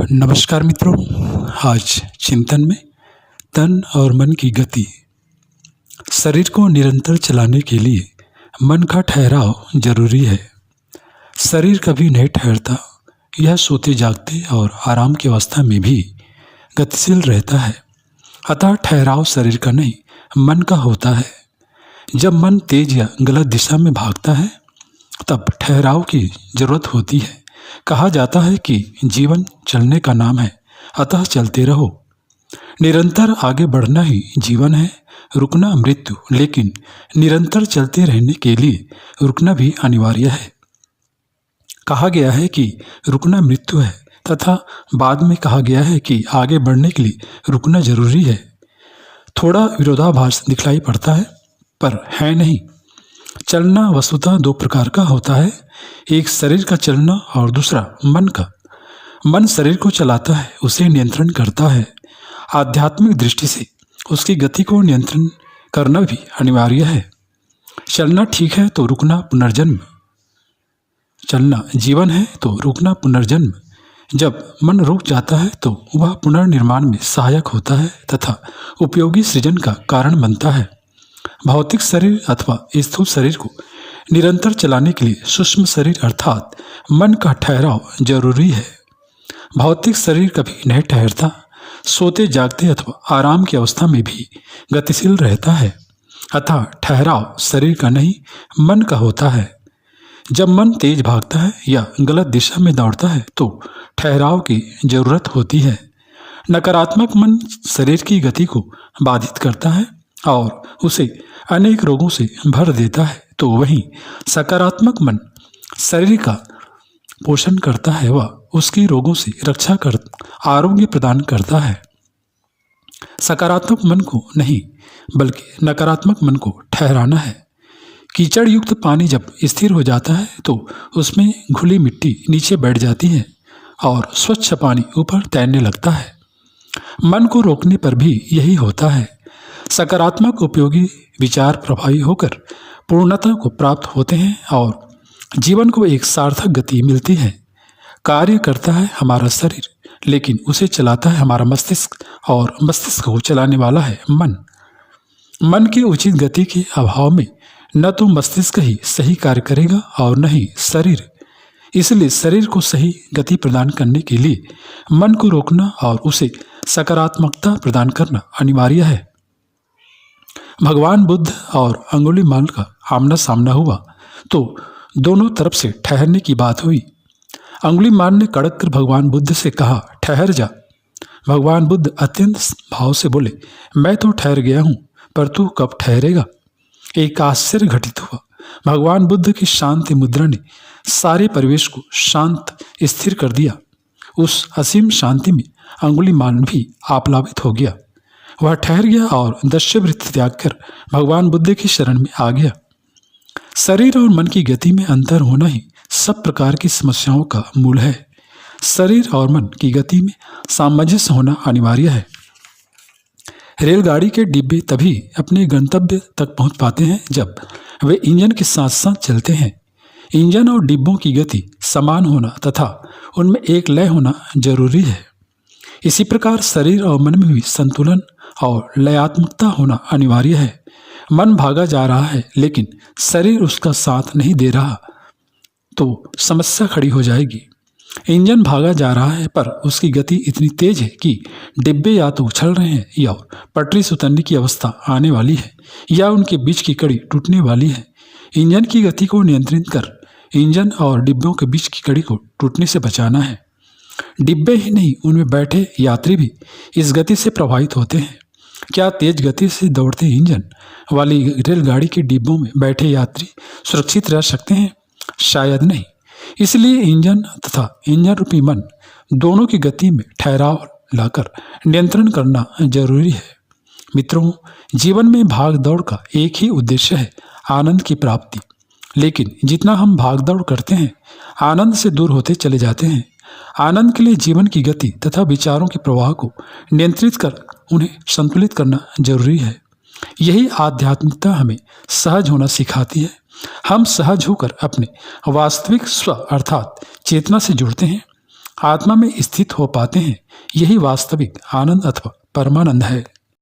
नमस्कार मित्रों। आज चिंतन में तन और मन की गति। शरीर को निरंतर चलाने के लिए मन का ठहराव जरूरी है। शरीर कभी नहीं ठहरता, यह सोते जागते और आराम की अवस्था में भी गतिशील रहता है। अतः ठहराव शरीर का नहीं, मन का होता है। जब मन तेज या गलत दिशा में भागता है तब ठहराव की जरूरत होती है। कहा जाता है कि जीवन चलने का नाम है, अतः चलते रहो। निरंतर आगे बढ़ना ही जीवन है, रुकना मृत्यु। लेकिन निरंतर चलते रहने के लिए रुकना भी अनिवार्य है। कहा गया है कि रुकना मृत्यु है, तथा बाद में कहा गया है कि आगे बढ़ने के लिए रुकना जरूरी है। थोड़ा विरोधाभास दिखलाई पड़ता है, पर है नहीं। चलना वस्तुतः दो प्रकार का होता है, एक शरीर का चलना और दूसरा मन का। मन शरीर को चलाता है, उसे नियंत्रण करता है। आध्यात्मिक दृष्टि से उसकी गति को नियंत्रण करना भी अनिवार्य है। चलना ठीक है तो रुकना पुनर्जन्म। चलना जीवन है तो रुकना पुनर्जन्म। जब मन रुक जाता है तो वह पुनर्निर्माण में सहायक होता है तथा उपयोगी सृजन का कारण बनता है। भौतिक शरीर अथवा स्थूल शरीर को निरंतर चलाने के लिए सूक्ष्म शरीर अर्थात मन का ठहराव जरूरी है। भौतिक शरीर कभी नहीं ठहरता, सोते जागते अथवा आराम की अवस्था में भी गतिशील रहता है। अतः ठहराव शरीर का नहीं, मन का होता है। जब मन तेज भागता है या गलत दिशा में दौड़ता है तो ठहराव की जरूरत होती है। नकारात्मक मन शरीर की गति को बाधित करता है और उसे अनेक रोगों से भर देता है, तो वहीं सकारात्मक मन शरीर का पोषण करता है, वह उसकी रोगों से रक्षा कर आरोग्य प्रदान करता है। सकारात्मक मन को नहीं बल्कि नकारात्मक मन को ठहराना है। कीचड़ युक्त पानी जब स्थिर हो जाता है तो उसमें घुली मिट्टी नीचे बैठ जाती है और स्वच्छ पानी ऊपर तैरने लगता है। मन को रोकने पर भी यही होता है। सकारात्मक उपयोगी विचार प्रभावी होकर पूर्णता को प्राप्त होते हैं और जीवन को एक सार्थक गति मिलती है। कार्य करता है हमारा शरीर, लेकिन उसे चलाता है हमारा मस्तिष्क, और मस्तिष्क को चलाने वाला है मन। मन की उचित गति के अभाव में न तो मस्तिष्क ही सही कार्य करेगा और न ही शरीर। इसलिए शरीर को सही गति प्रदान करने के लिए मन को रोकना और उसे सकारात्मकता प्रदान करना अनिवार्य है। भगवान बुद्ध और अंगुलीमाल का आमना सामना हुआ तो दोनों तरफ से ठहरने की बात हुई। अंगुलीमाल ने कड़क कर भगवान बुद्ध से कहा, ठहर जा। भगवान बुद्ध अत्यंत भाव से बोले, मैं तो ठहर गया हूँ, पर तू कब ठहरेगा। एक आश्चर्य घटित हुआ। भगवान बुद्ध की शांति मुद्रा ने सारे परिवेश को शांत स्थिर कर दिया। उस असीम शांति में अंगुलीमाल भी आप्लावित हो गया। वह ठहर गया और दस्युवृत्ति त्याग कर भगवान बुद्ध की शरण में आ गया। शरीर और मन की गति में अंतर होना ही सब प्रकार की समस्याओं का मूल है। शरीर और मन की गति में सामंजस्य होना अनिवार्य है। रेलगाड़ी के डिब्बे तभी अपने गंतव्य तक पहुंच पाते हैं जब वे इंजन के साथ साथ चलते हैं। इंजन और डिब्बों की गति समान होना तथा उनमें एक लय होना जरूरी है। इसी प्रकार शरीर और मन में भी संतुलन और लयात्मकता होना अनिवार्य है। मन भागा जा रहा है लेकिन शरीर उसका साथ नहीं दे रहा तो समस्या खड़ी हो जाएगी। इंजन भागा जा रहा है पर उसकी गति इतनी तेज है कि डिब्बे या तो उछल रहे हैं या पटरी से उतरने की अवस्था आने वाली है या उनके बीच की कड़ी टूटने वाली है। इंजन की गति को नियंत्रित कर इंजन और डिब्बों के बीच की कड़ी को टूटने से बचाना है। डिब्बे ही नहीं, उनमें बैठे यात्री भी इस गति से प्रभावित होते हैं। क्या तेज गति से दौड़ते इंजन वाली रेलगाड़ी के डिब्बों में बैठे यात्री सुरक्षित रह सकते हैं? शायद नहीं। इसलिए इंजन तथा इंजन रूपी मन दोनों की गति में ठहराव लाकर नियंत्रण करना जरूरी है। मित्रों, जीवन में भाग दौड़ का एक ही उद्देश्य है, आनंद की प्राप्ति। लेकिन जितना हम भाग दौड़ करते हैं, आनंद से दूर होते चले जाते हैं। आनंद के लिए जीवन की गति तथा विचारों के प्रवाह को नियंत्रित कर उन्हें संतुलित करना जरूरी है। यही आध्यात्मिकता हमें सहज होना सिखाती है। हम सहज होकर अपने वास्तविक स्व अर्थात चेतना से जुड़ते हैं। आत्मा में स्थित हो पाते हैं। यही वास्तविक आनंद अथवा परमानंद है।